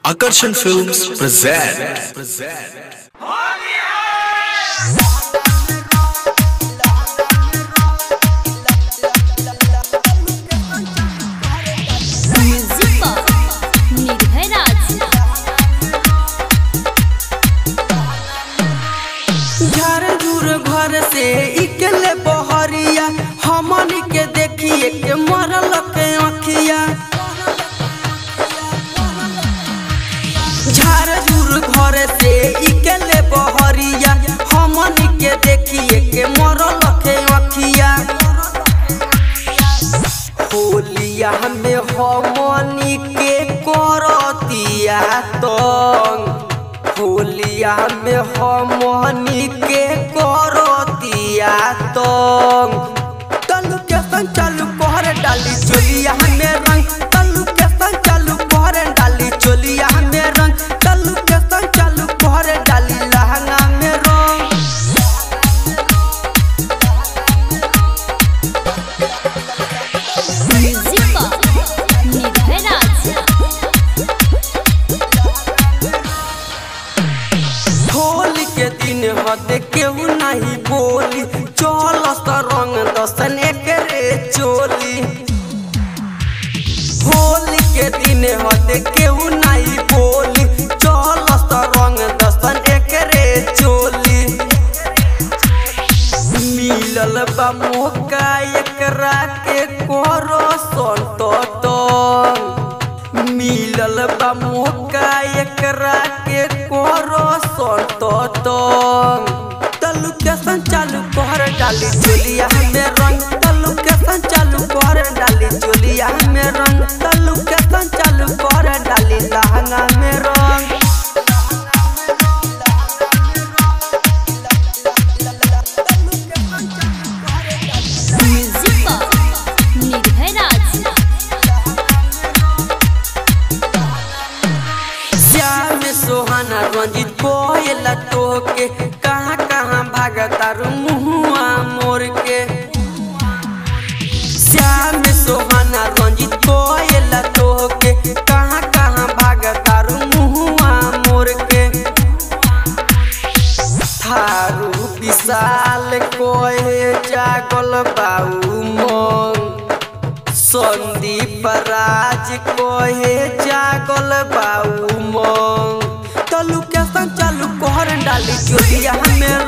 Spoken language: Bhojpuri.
Akarshan Films present. घर से इकले बहरिया हमन के देखिए के मरल के अखिया झारझुर घर से इकले बहरिया हमन के देखिए के मरल के अखिया होलिया में हमन के करतिया होलिया में हमनी के करतिया तलु के संग चालू कर डाली चोलिया में रंग तलु के संग चालू कर डाली चोलिया में रंग तलु के संग चालू कर डाली लहंगा में रंग के दिन हद केहू नहीं बोली चल रंग दसन एकरे चोली होली के दिन हद केहू नहीं बोली चल रंग दसन एकरे चोली मिलल बा मौका एकरा के करो संतो मिलल बा मौका एकरा के करो संतो तलु के संग चालू कर डाली चोलिया में रंग तलु के संग चालू कर डाली चोलिया में रंग तलु के संग चालू कर डाली लहंगा में रंग सोहाना रंजित कोयला तोके कहाँ कहाँ भागता मुहुआ मोर के श्याम सोहाना रंजित कोयला तोके कहाँ कहाँ भागता मुहुआ मोर के थारू विशाल कोहे जागल बाऊ मोंग संदीप राज कोहे जागल बाऊ मोंग तलु के संग चालू कर डाली चोलिया में